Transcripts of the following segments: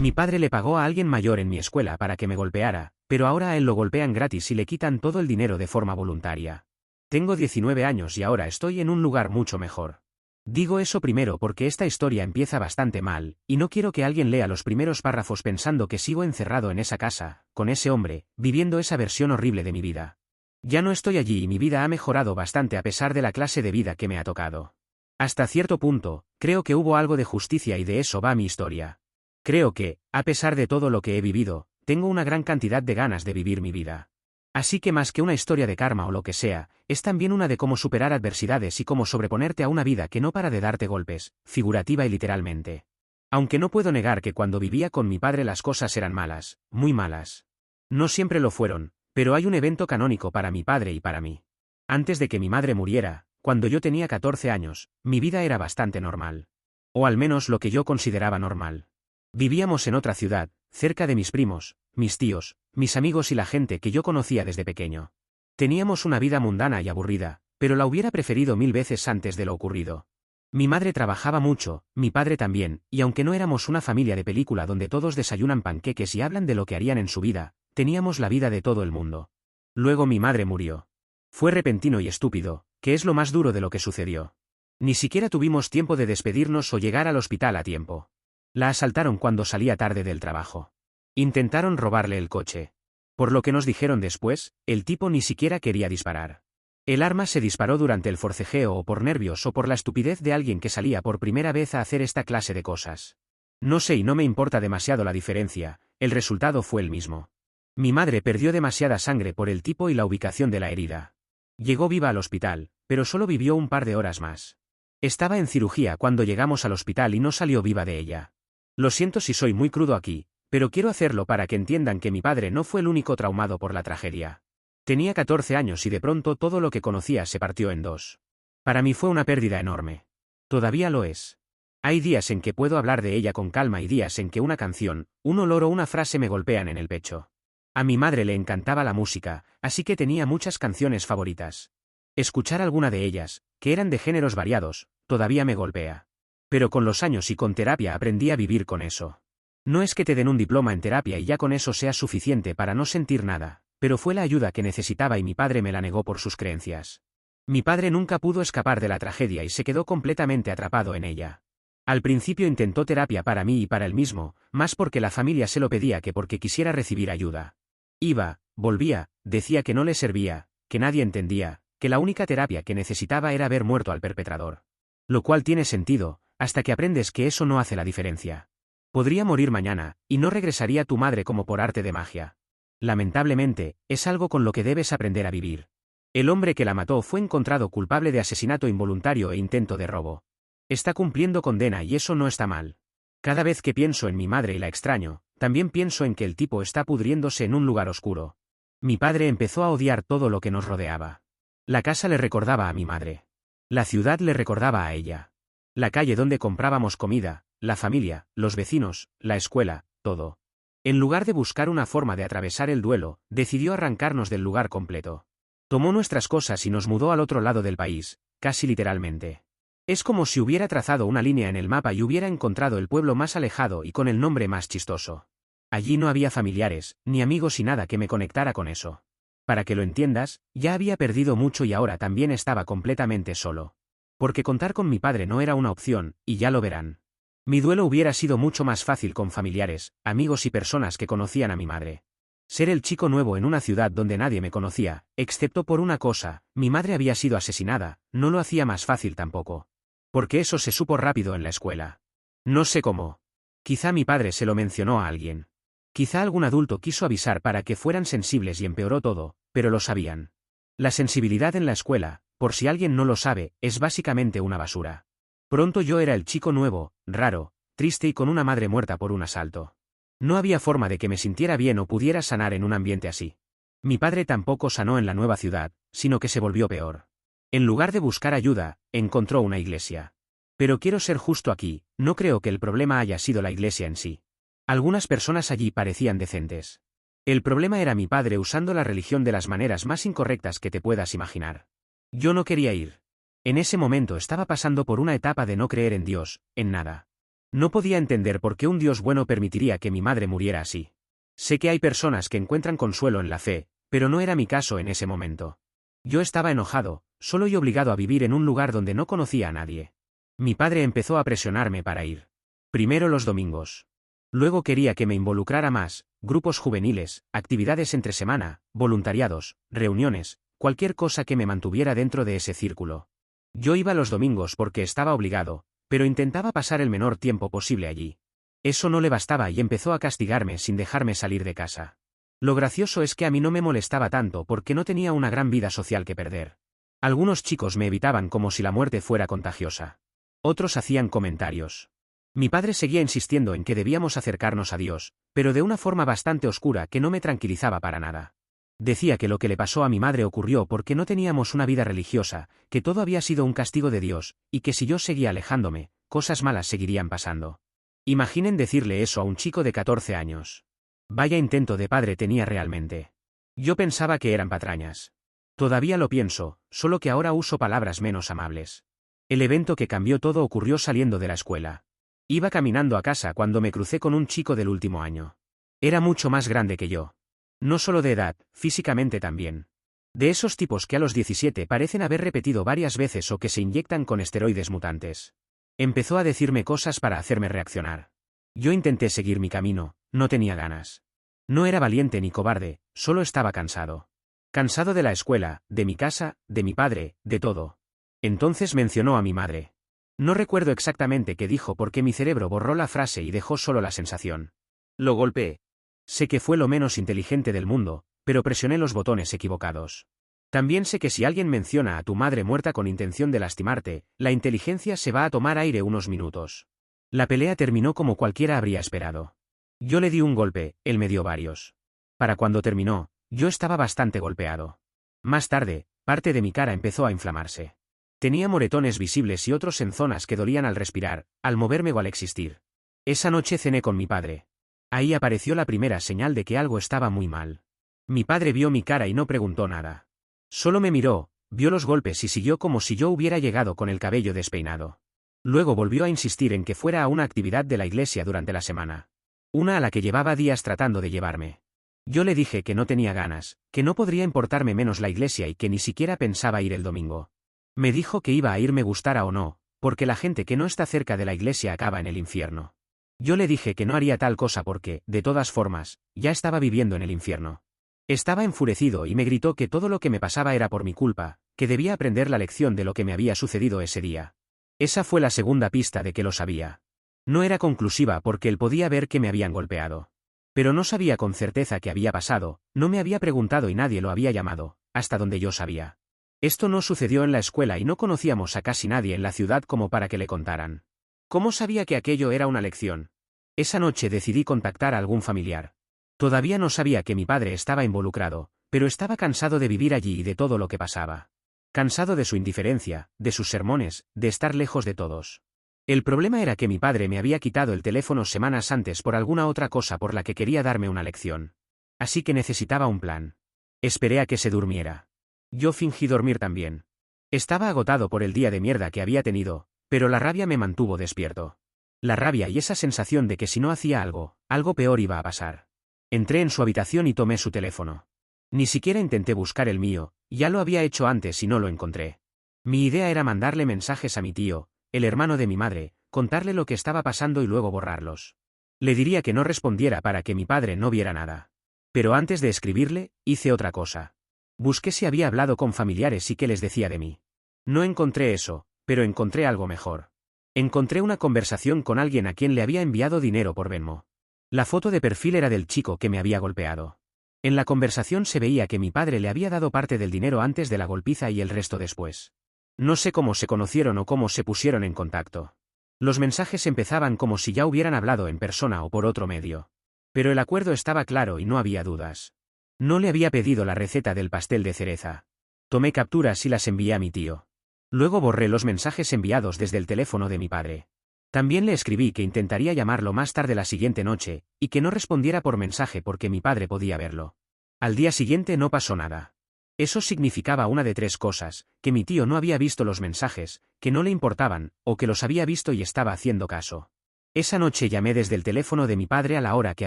Mi padre le pagó a alguien mayor en mi escuela para que me golpeara, pero ahora a él lo golpean gratis y le quitan todo el dinero de forma voluntaria. Tengo 19 años y ahora estoy en un lugar mucho mejor. Digo eso primero porque esta historia empieza bastante mal, y no quiero que alguien lea los primeros párrafos pensando que sigo encerrado en esa casa, con ese hombre, viviendo esa versión horrible de mi vida. Ya no estoy allí y mi vida ha mejorado bastante a pesar de la clase de vida que me ha tocado. Hasta cierto punto, creo que hubo algo de justicia y de eso va mi historia. Creo que, a pesar de todo lo que he vivido, tengo una gran cantidad de ganas de vivir mi vida. Así que más que una historia de karma o lo que sea, es también una de cómo superar adversidades y cómo sobreponerte a una vida que no para de darte golpes, figurativa y literalmente. Aunque no puedo negar que cuando vivía con mi padre las cosas eran malas, muy malas. No siempre lo fueron, pero hay un evento canónico para mi padre y para mí. Antes de que mi madre muriera, cuando yo tenía 14 años, mi vida era bastante normal. O al menos lo que yo consideraba normal. Vivíamos en otra ciudad, cerca de mis primos, mis tíos, mis amigos y la gente que yo conocía desde pequeño. Teníamos una vida mundana y aburrida, pero la hubiera preferido 1000 veces antes de lo ocurrido. Mi madre trabajaba mucho, mi padre también, y aunque no éramos una familia de película donde todos desayunan panqueques y hablan de lo que harían en su vida, teníamos la vida de todo el mundo. Luego mi madre murió. Fue repentino y estúpido, que es lo más duro de lo que sucedió. Ni siquiera tuvimos tiempo de despedirnos o llegar al hospital a tiempo. La asaltaron cuando salía tarde del trabajo. Intentaron robarle el coche. Por lo que nos dijeron después, el tipo ni siquiera quería disparar. El arma se disparó durante el forcejeo o por nervios o por la estupidez de alguien que salía por primera vez a hacer esta clase de cosas. No sé y no me importa demasiado la diferencia, el resultado fue el mismo. Mi madre perdió demasiada sangre por el tipo y la ubicación de la herida. Llegó viva al hospital, pero solo vivió un par de horas más. Estaba en cirugía cuando llegamos al hospital y no salió viva de ella. Lo siento si soy muy crudo aquí, pero quiero hacerlo para que entiendan que mi padre no fue el único traumado por la tragedia. Tenía 14 años y de pronto todo lo que conocía se partió en dos. Para mí fue una pérdida enorme. Todavía lo es. Hay días en que puedo hablar de ella con calma y días en que una canción, un olor o una frase me golpean en el pecho. A mi madre le encantaba la música, así que tenía muchas canciones favoritas. Escuchar alguna de ellas, que eran de géneros variados, todavía me golpea. Pero con los años y con terapia aprendí a vivir con eso. No es que te den un diploma en terapia y ya con eso sea suficiente para no sentir nada, pero fue la ayuda que necesitaba y mi padre me la negó por sus creencias. Mi padre nunca pudo escapar de la tragedia y se quedó completamente atrapado en ella. Al principio intentó terapia para mí y para él mismo, más porque la familia se lo pedía que porque quisiera recibir ayuda. Iba, volvía, decía que no le servía, que nadie entendía, que la única terapia que necesitaba era ver muerto al perpetrador. Lo cual tiene sentido, hasta que aprendes que eso no hace la diferencia. Podría morir mañana, y no regresaría tu madre como por arte de magia. Lamentablemente, es algo con lo que debes aprender a vivir. El hombre que la mató fue encontrado culpable de asesinato involuntario e intento de robo. Está cumpliendo condena y eso no está mal. Cada vez que pienso en mi madre y la extraño, también pienso en que el tipo está pudriéndose en un lugar oscuro. Mi padre empezó a odiar todo lo que nos rodeaba. La casa le recordaba a mi madre. La ciudad le recordaba a ella. La calle donde comprábamos comida, la familia, los vecinos, la escuela, todo. En lugar de buscar una forma de atravesar el duelo, decidió arrancarnos del lugar completo. Tomó nuestras cosas y nos mudó al otro lado del país, casi literalmente. Es como si hubiera trazado una línea en el mapa y hubiera encontrado el pueblo más alejado y con el nombre más chistoso. Allí no había familiares, ni amigos y nada que me conectara con eso. Para que lo entiendas, ya había perdido mucho y ahora también estaba completamente solo. Porque contar con mi padre no era una opción, y ya lo verán. Mi duelo hubiera sido mucho más fácil con familiares, amigos y personas que conocían a mi madre. Ser el chico nuevo en una ciudad donde nadie me conocía, excepto por una cosa, mi madre había sido asesinada, no lo hacía más fácil tampoco. Porque eso se supo rápido en la escuela. No sé cómo. Quizá mi padre se lo mencionó a alguien. Quizá algún adulto quiso avisar para que fueran sensibles y empeoró todo, pero lo sabían. La sensibilidad en la escuela, por si alguien no lo sabe, es básicamente una basura. Pronto yo era el chico nuevo, raro, triste y con una madre muerta por un asalto. No había forma de que me sintiera bien o pudiera sanar en un ambiente así. Mi padre tampoco sanó en la nueva ciudad, sino que se volvió peor. En lugar de buscar ayuda, encontró una iglesia. Pero quiero ser justo aquí, no creo que el problema haya sido la iglesia en sí. Algunas personas allí parecían decentes. El problema era mi padre usando la religión de las maneras más incorrectas que te puedas imaginar. Yo no quería ir. En ese momento estaba pasando por una etapa de no creer en Dios, en nada. No podía entender por qué un Dios bueno permitiría que mi madre muriera así. Sé que hay personas que encuentran consuelo en la fe, pero no era mi caso en ese momento. Yo estaba enojado, solo y obligado a vivir en un lugar donde no conocía a nadie. Mi padre empezó a presionarme para ir. Primero los domingos. Luego quería que me involucrara más, grupos juveniles, actividades entre semana, voluntariados, reuniones, cualquier cosa que me mantuviera dentro de ese círculo. Yo iba los domingos porque estaba obligado, pero intentaba pasar el menor tiempo posible allí. Eso no le bastaba y empezó a castigarme sin dejarme salir de casa. Lo gracioso es que a mí no me molestaba tanto porque no tenía una gran vida social que perder. Algunos chicos me evitaban como si la muerte fuera contagiosa. Otros hacían comentarios. Mi padre seguía insistiendo en que debíamos acercarnos a Dios, pero de una forma bastante oscura que no me tranquilizaba para nada. Decía que lo que le pasó a mi madre ocurrió porque no teníamos una vida religiosa, que todo había sido un castigo de Dios, y que si yo seguía alejándome, cosas malas seguirían pasando. Imaginen decirle eso a un chico de 14 años. Vaya intento de padre tenía realmente. Yo pensaba que eran patrañas. Todavía lo pienso, solo que ahora uso palabras menos amables. El evento que cambió todo ocurrió saliendo de la escuela. Iba caminando a casa cuando me crucé con un chico del último año. Era mucho más grande que yo. No solo de edad, físicamente también. De esos tipos que a los 17 parecen haber repetido varias veces o que se inyectan con esteroides mutantes. Empezó a decirme cosas para hacerme reaccionar. Yo intenté seguir mi camino, no tenía ganas. No era valiente ni cobarde, solo estaba cansado. Cansado de la escuela, de mi casa, de mi padre, de todo. Entonces mencionó a mi madre. No recuerdo exactamente qué dijo porque mi cerebro borró la frase y dejó solo la sensación. Lo golpeé. Sé que fue lo menos inteligente del mundo, pero presioné los botones equivocados. También sé que si alguien menciona a tu madre muerta con intención de lastimarte, la inteligencia se va a tomar aire unos minutos. La pelea terminó como cualquiera habría esperado. Yo le di un golpe, él me dio varios. Para cuando terminó, yo estaba bastante golpeado. Más tarde, parte de mi cara empezó a inflamarse. Tenía moretones visibles y otros en zonas que dolían al respirar, al moverme o al existir. Esa noche cené con mi padre. Ahí apareció la primera señal de que algo estaba muy mal. Mi padre vio mi cara y no preguntó nada. Solo me miró, vio los golpes y siguió como si yo hubiera llegado con el cabello despeinado. Luego volvió a insistir en que fuera a una actividad de la iglesia durante la semana. Una a la que llevaba días tratando de llevarme. Yo le dije que no tenía ganas, que no podría importarme menos la iglesia y que ni siquiera pensaba ir el domingo. Me dijo que iba a irme gustara o no, porque la gente que no está cerca de la iglesia acaba en el infierno. Yo le dije que no haría tal cosa porque, de todas formas, ya estaba viviendo en el infierno. Estaba enfurecido y me gritó que todo lo que me pasaba era por mi culpa, que debía aprender la lección de lo que me había sucedido ese día. Esa fue la segunda pista de que lo sabía. No era conclusiva porque él podía ver que me habían golpeado. Pero no sabía con certeza qué había pasado, no me había preguntado y nadie lo había llamado, hasta donde yo sabía. Esto no sucedió en la escuela y no conocíamos a casi nadie en la ciudad como para que le contaran. ¿Cómo sabía que aquello era una lección? Esa noche decidí contactar a algún familiar. Todavía no sabía que mi padre estaba involucrado, pero estaba cansado de vivir allí y de todo lo que pasaba. Cansado de su indiferencia, de sus sermones, de estar lejos de todos. El problema era que mi padre me había quitado el teléfono semanas antes por alguna otra cosa por la que quería darme una lección. Así que necesitaba un plan. Esperé a que se durmiera. Yo fingí dormir también. Estaba agotado por el día de mierda que había tenido, pero la rabia me mantuvo despierto. La rabia y esa sensación de que si no hacía algo, algo peor iba a pasar. Entré en su habitación y tomé su teléfono. Ni siquiera intenté buscar el mío, ya lo había hecho antes y no lo encontré. Mi idea era mandarle mensajes a mi tío, el hermano de mi madre, contarle lo que estaba pasando y luego borrarlos. Le diría que no respondiera para que mi padre no viera nada. Pero antes de escribirle, hice otra cosa. Busqué si había hablado con familiares y qué les decía de mí. No encontré eso, pero encontré algo mejor. Encontré una conversación con alguien a quien le había enviado dinero por Venmo. La foto de perfil era del chico que me había golpeado. En la conversación se veía que mi padre le había dado parte del dinero antes de la golpiza y el resto después. No sé cómo se conocieron o cómo se pusieron en contacto. Los mensajes empezaban como si ya hubieran hablado en persona o por otro medio. Pero el acuerdo estaba claro y no había dudas. No le había pedido la receta del pastel de cereza. Tomé capturas y las envié a mi tío. Luego borré los mensajes enviados desde el teléfono de mi padre. También le escribí que intentaría llamarlo más tarde la siguiente noche, y que no respondiera por mensaje porque mi padre podía verlo. Al día siguiente no pasó nada. Eso significaba una de tres cosas: que mi tío no había visto los mensajes, que no le importaban, o que los había visto y estaba haciendo caso. Esa noche llamé desde el teléfono de mi padre a la hora que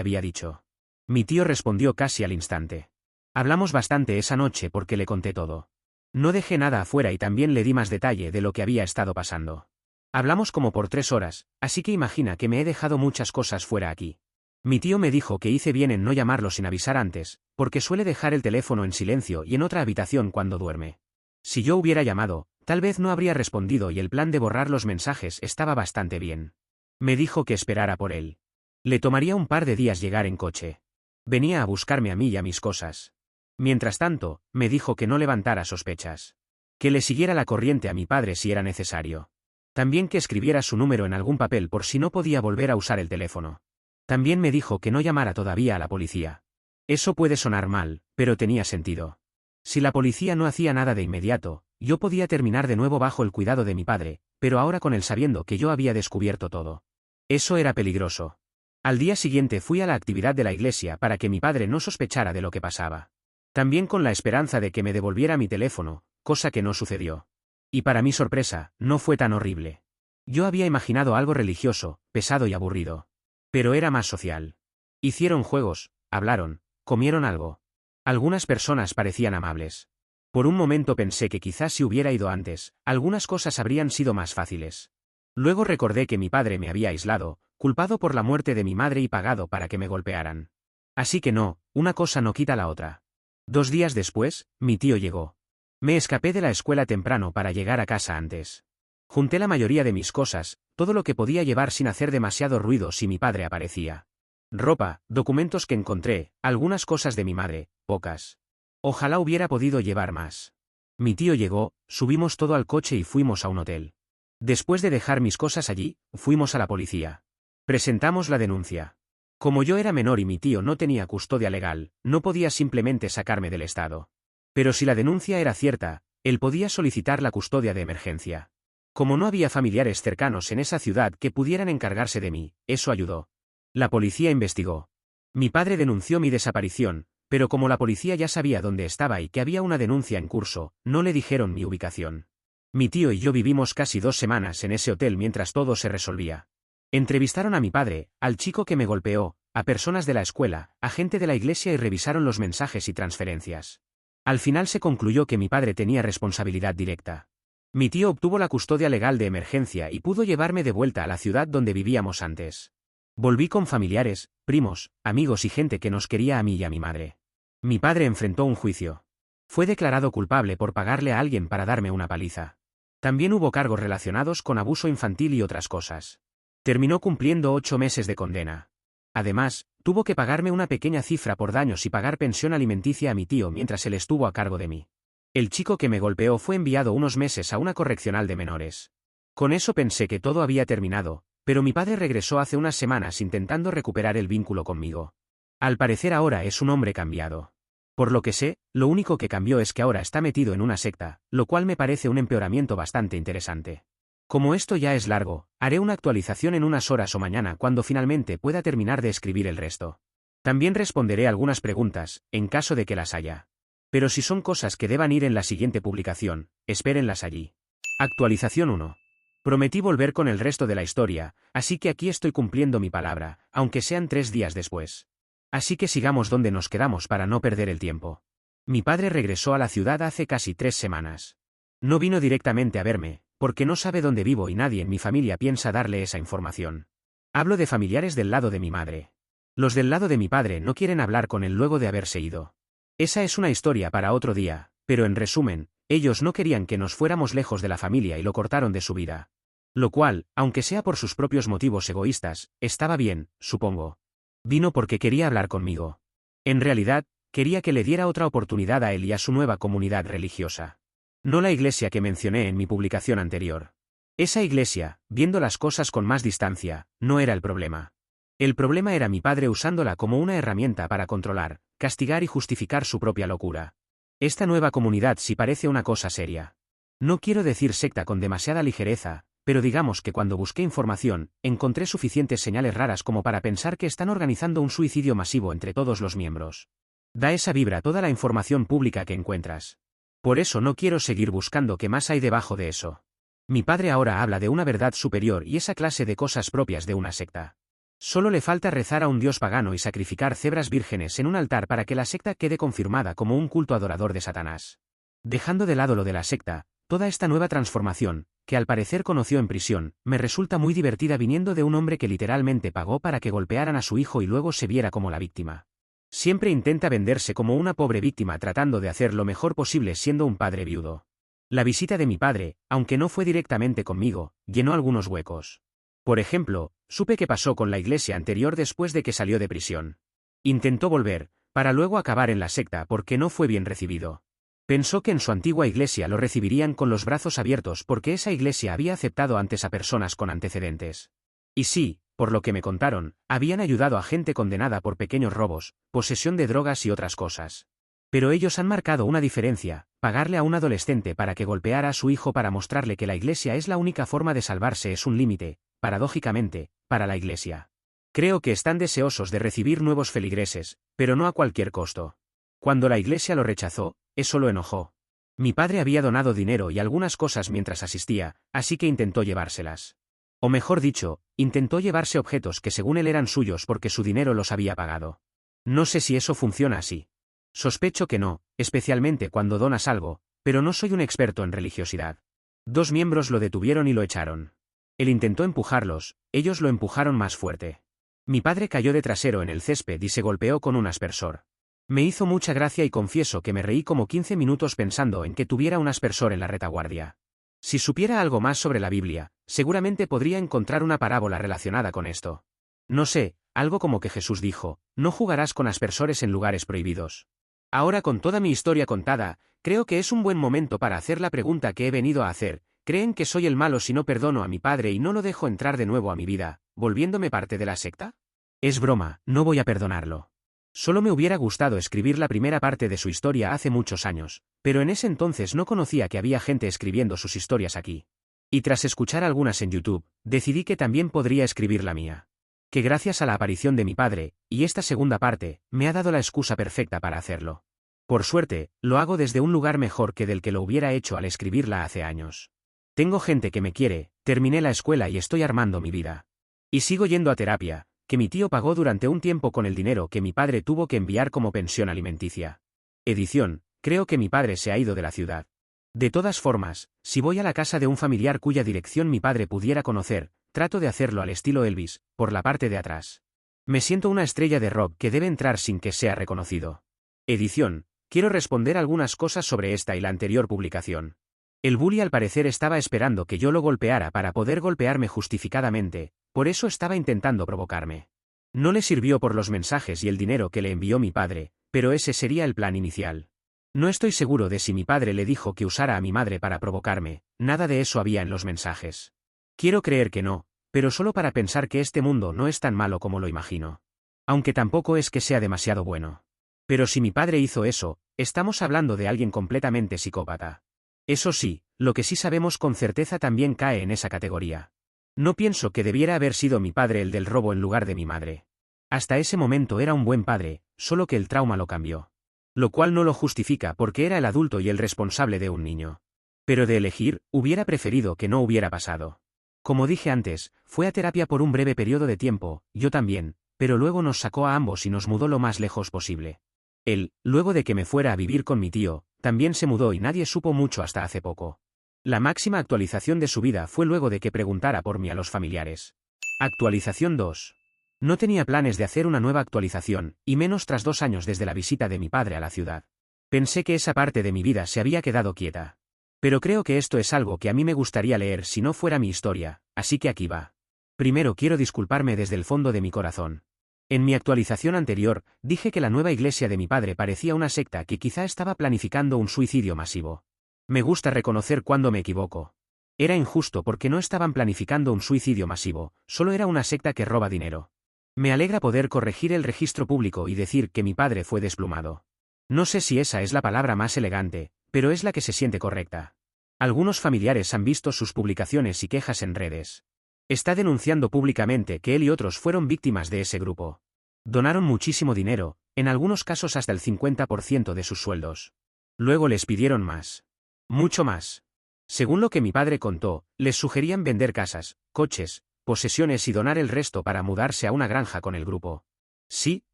había dicho. Mi tío respondió casi al instante. Hablamos bastante esa noche porque le conté todo. No dejé nada afuera y también le di más detalle de lo que había estado pasando. Hablamos como por 3 horas, así que imagina que me he dejado muchas cosas fuera aquí. Mi tío me dijo que hice bien en no llamarlo sin avisar antes, porque suele dejar el teléfono en silencio y en otra habitación cuando duerme. Si yo hubiera llamado, tal vez no habría respondido y el plan de borrar los mensajes estaba bastante bien. Me dijo que esperara por él. Le tomaría un par de días llegar en coche. Venía a buscarme a mí y a mis cosas. Mientras tanto, me dijo que no levantara sospechas. Que le siguiera la corriente a mi padre si era necesario. También que escribiera su número en algún papel por si no podía volver a usar el teléfono. También me dijo que no llamara todavía a la policía. Eso puede sonar mal, pero tenía sentido. Si la policía no hacía nada de inmediato, yo podía terminar de nuevo bajo el cuidado de mi padre, pero ahora con él sabiendo que yo había descubierto todo. Eso era peligroso. Al día siguiente fui a la actividad de la iglesia para que mi padre no sospechara de lo que pasaba. También con la esperanza de que me devolviera mi teléfono, cosa que no sucedió. Y para mi sorpresa, no fue tan horrible. Yo había imaginado algo religioso, pesado y aburrido. Pero era más social. Hicieron juegos, hablaron, comieron algo. Algunas personas parecían amables. Por un momento pensé que quizás si hubiera ido antes, algunas cosas habrían sido más fáciles. Luego recordé que mi padre me había aislado, culpado por la muerte de mi madre y pagado para que me golpearan. Así que no, una cosa no quita la otra. 2 días después, mi tío llegó. Me escapé de la escuela temprano para llegar a casa antes. Junté la mayoría de mis cosas, todo lo que podía llevar sin hacer demasiado ruido si mi padre aparecía. Ropa, documentos que encontré, algunas cosas de mi madre, pocas. Ojalá hubiera podido llevar más. Mi tío llegó, subimos todo al coche y fuimos a un hotel. Después de dejar mis cosas allí, fuimos a la policía. Presentamos la denuncia. Como yo era menor y mi tío no tenía custodia legal, no podía simplemente sacarme del estado. Pero si la denuncia era cierta, él podía solicitar la custodia de emergencia. Como no había familiares cercanos en esa ciudad que pudieran encargarse de mí, eso ayudó. La policía investigó. Mi padre denunció mi desaparición, pero como la policía ya sabía dónde estaba y que había una denuncia en curso, no le dijeron mi ubicación. Mi tío y yo vivimos casi 2 semanas en ese hotel mientras todo se resolvía. Entrevistaron a mi padre, al chico que me golpeó, a personas de la escuela, a gente de la iglesia y revisaron los mensajes y transferencias. Al final se concluyó que mi padre tenía responsabilidad directa. Mi tío obtuvo la custodia legal de emergencia y pudo llevarme de vuelta a la ciudad donde vivíamos antes. Volví con familiares, primos, amigos y gente que nos quería a mí y a mi madre. Mi padre enfrentó un juicio. Fue declarado culpable por pagarle a alguien para darme una paliza. También hubo cargos relacionados con abuso infantil y otras cosas. Terminó cumpliendo 8 meses de condena. Además, tuvo que pagarme una pequeña cifra por daños y pagar pensión alimenticia a mi tío mientras él estuvo a cargo de mí. El chico que me golpeó fue enviado unos meses a una correccional de menores. Con eso pensé que todo había terminado, pero mi padre regresó hace unas semanas intentando recuperar el vínculo conmigo. Al parecer ahora es un hombre cambiado. Por lo que sé, lo único que cambió es que ahora está metido en una secta, lo cual me parece un empeoramiento bastante interesante. Como esto ya es largo, haré una actualización en unas horas o mañana cuando finalmente pueda terminar de escribir el resto. También responderé algunas preguntas, en caso de que las haya. Pero si son cosas que deban ir en la siguiente publicación, espérenlas allí. Actualización 1. Prometí volver con el resto de la historia, así que aquí estoy cumpliendo mi palabra, aunque sean 3 días después. Así que sigamos donde nos quedamos para no perder el tiempo. Mi padre regresó a la ciudad hace casi 3 semanas. No vino directamente a verme, porque no sabe dónde vivo y nadie en mi familia piensa darle esa información. Hablo de familiares del lado de mi madre. Los del lado de mi padre no quieren hablar con él luego de haberse ido. Esa es una historia para otro día, pero en resumen, ellos no querían que nos fuéramos lejos de la familia y lo cortaron de su vida. Lo cual, aunque sea por sus propios motivos egoístas, estaba bien, supongo. Vino porque quería hablar conmigo. En realidad, quería que le diera otra oportunidad a él y a su nueva comunidad religiosa. No la iglesia que mencioné en mi publicación anterior. Esa iglesia, viendo las cosas con más distancia, no era el problema. El problema era mi padre usándola como una herramienta para controlar, castigar y justificar su propia locura. Esta nueva comunidad sí parece una cosa seria. No quiero decir secta con demasiada ligereza, pero digamos que cuando busqué información, encontré suficientes señales raras como para pensar que están organizando un suicidio masivo entre todos los miembros. Da esa vibra toda la información pública que encuentras. Por eso no quiero seguir buscando qué más hay debajo de eso. Mi padre ahora habla de una verdad superior y esa clase de cosas propias de una secta. Solo le falta rezar a un dios pagano y sacrificar cebras vírgenes en un altar para que la secta quede confirmada como un culto adorador de Satanás. Dejando de lado lo de la secta, toda esta nueva transformación, que al parecer conoció en prisión, me resulta muy divertida viniendo de un hombre que literalmente pagó para que golpearan a su hijo y luego se viera como la víctima. Siempre intenta venderse como una pobre víctima tratando de hacer lo mejor posible siendo un padre viudo. La visita de mi padre, aunque no fue directamente conmigo, llenó algunos huecos. Por ejemplo, supe qué pasó con la iglesia anterior después de que salió de prisión. Intentó volver, para luego acabar en la secta porque no fue bien recibido. Pensó que en su antigua iglesia lo recibirían con los brazos abiertos porque esa iglesia había aceptado antes a personas con antecedentes. Y sí, por lo que me contaron, habían ayudado a gente condenada por pequeños robos, posesión de drogas y otras cosas. Pero ellos han marcado una diferencia: pagarle a un adolescente para que golpeara a su hijo para mostrarle que la iglesia es la única forma de salvarse es un límite, paradójicamente, para la iglesia. Creo que están deseosos de recibir nuevos feligreses, pero no a cualquier costo. Cuando la iglesia lo rechazó, eso lo enojó. Mi padre había donado dinero y algunas cosas mientras asistía, así que intentó llevárselas. O mejor dicho, intentó llevarse objetos que según él eran suyos porque su dinero los había pagado. No sé si eso funciona así. Sospecho que no, especialmente cuando donas algo, pero no soy un experto en religiosidad. 2 miembros lo detuvieron y lo echaron. Él intentó empujarlos, ellos lo empujaron más fuerte. Mi padre cayó de trasero en el césped y se golpeó con un aspersor. Me hizo mucha gracia y confieso que me reí como 15 minutos pensando en que tuviera un aspersor en la retaguardia. Si supiera algo más sobre la Biblia, seguramente podría encontrar una parábola relacionada con esto. No sé, algo como que Jesús dijo: no jugarás con aspersores en lugares prohibidos. Ahora, con toda mi historia contada, creo que es un buen momento para hacer la pregunta que he venido a hacer. ¿Creen que soy el malo si no perdono a mi padre y no lo dejo entrar de nuevo a mi vida, volviéndome parte de la secta? Es broma, no voy a perdonarlo. Solo me hubiera gustado escribir la primera parte de su historia hace muchos años, pero en ese entonces no conocía que había gente escribiendo sus historias aquí. Y tras escuchar algunas en YouTube, decidí que también podría escribir la mía. Que gracias a la aparición de mi padre, y esta segunda parte, me ha dado la excusa perfecta para hacerlo. Por suerte, lo hago desde un lugar mejor que del que lo hubiera hecho al escribirla hace años. Tengo gente que me quiere, terminé la escuela y estoy armando mi vida. Y sigo yendo a terapia, que mi tío pagó durante un tiempo con el dinero que mi padre tuvo que enviar como pensión alimenticia. Edición: creo que mi padre se ha ido de la ciudad. De todas formas, si voy a la casa de un familiar cuya dirección mi padre pudiera conocer, trato de hacerlo al estilo Elvis, por la parte de atrás. Me siento una estrella de rock que debe entrar sin que sea reconocido. Edición: quiero responder algunas cosas sobre esta y la anterior publicación. El bully al parecer estaba esperando que yo lo golpeara para poder golpearme justificadamente, por eso estaba intentando provocarme. No le sirvió por los mensajes y el dinero que le envió mi padre, pero ese sería el plan inicial. No estoy seguro de si mi padre le dijo que usara a mi madre para provocarme, nada de eso había en los mensajes. Quiero creer que no, pero solo para pensar que este mundo no es tan malo como lo imagino. Aunque tampoco es que sea demasiado bueno. Pero si mi padre hizo eso, estamos hablando de alguien completamente psicópata. Eso sí, lo que sí sabemos con certeza también cae en esa categoría. No pienso que debiera haber sido mi padre el del robo en lugar de mi madre. Hasta ese momento era un buen padre, solo que el trauma lo cambió. Lo cual no lo justifica porque era el adulto y el responsable de un niño. Pero de elegir, hubiera preferido que no hubiera pasado. Como dije antes, fue a terapia por un breve periodo de tiempo, yo también, pero luego nos sacó a ambos y nos mudó lo más lejos posible. Él, luego de que me fuera a vivir con mi tío, también se mudó y nadie supo mucho hasta hace poco. La máxima actualización de su vida fue luego de que preguntara por mí a los familiares. Actualización 2. No tenía planes de hacer una nueva actualización, y menos tras 2 años desde la visita de mi padre a la ciudad. Pensé que esa parte de mi vida se había quedado quieta. Pero creo que esto es algo que a mí me gustaría leer si no fuera mi historia, así que aquí va. Primero quiero disculparme desde el fondo de mi corazón. En mi actualización anterior, dije que la nueva iglesia de mi padre parecía una secta que quizá estaba planificando un suicidio masivo. Me gusta reconocer cuando me equivoco. Era injusto porque no estaban planificando un suicidio masivo, solo era una secta que roba dinero. Me alegra poder corregir el registro público y decir que mi padre fue desplumado. No sé si esa es la palabra más elegante, pero es la que se siente correcta. Algunos familiares han visto sus publicaciones y quejas en redes. Está denunciando públicamente que él y otros fueron víctimas de ese grupo. Donaron muchísimo dinero, en algunos casos hasta el 50% de sus sueldos. Luego les pidieron más. Mucho más. Según lo que mi padre contó, les sugerían vender casas, coches, posesiones y donar el resto para mudarse a una granja con el grupo. Sí,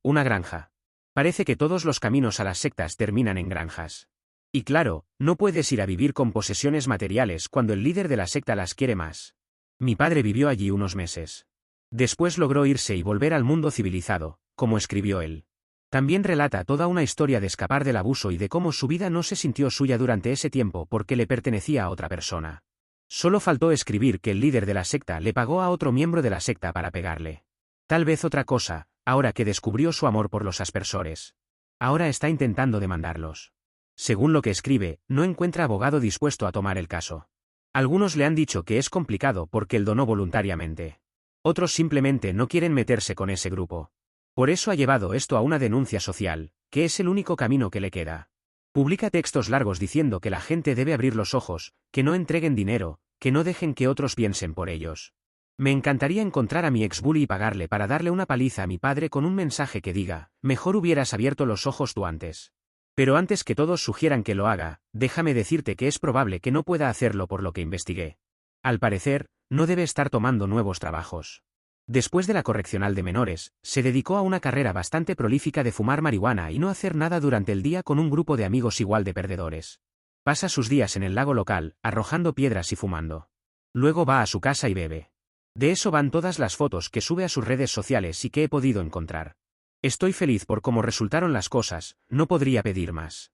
una granja. Parece que todos los caminos a las sectas terminan en granjas. Y claro, no puedes ir a vivir con posesiones materiales cuando el líder de la secta las quiere más. Mi padre vivió allí unos meses. Después logró irse y volver al mundo civilizado, como escribió él. También relata toda una historia de escapar del abuso y de cómo su vida no se sintió suya durante ese tiempo porque le pertenecía a otra persona. Solo faltó escribir que el líder de la secta le pagó a otro miembro de la secta para pegarle. Tal vez otra cosa, ahora que descubrió su amor por los aspersores. Ahora está intentando demandarlos. Según lo que escribe, no encuentra abogado dispuesto a tomar el caso. Algunos le han dicho que es complicado porque él donó voluntariamente. Otros simplemente no quieren meterse con ese grupo. Por eso ha llevado esto a una denuncia social, que es el único camino que le queda. Publica textos largos diciendo que la gente debe abrir los ojos, que no entreguen dinero, que no dejen que otros piensen por ellos. Me encantaría encontrar a mi ex bully y pagarle para darle una paliza a mi padre con un mensaje que diga, mejor hubieras abierto los ojos tú antes. Pero antes que todos sugieran que lo haga, déjame decirte que es probable que no pueda hacerlo por lo que investigué. Al parecer, no debe estar tomando nuevos trabajos. Después de la correccional de menores, se dedicó a una carrera bastante prolífica de fumar marihuana y no hacer nada durante el día con un grupo de amigos igual de perdedores. Pasa sus días en el lago local, arrojando piedras y fumando. Luego va a su casa y bebe. De eso van todas las fotos que sube a sus redes sociales y que he podido encontrar. Estoy feliz por cómo resultaron las cosas, no podría pedir más.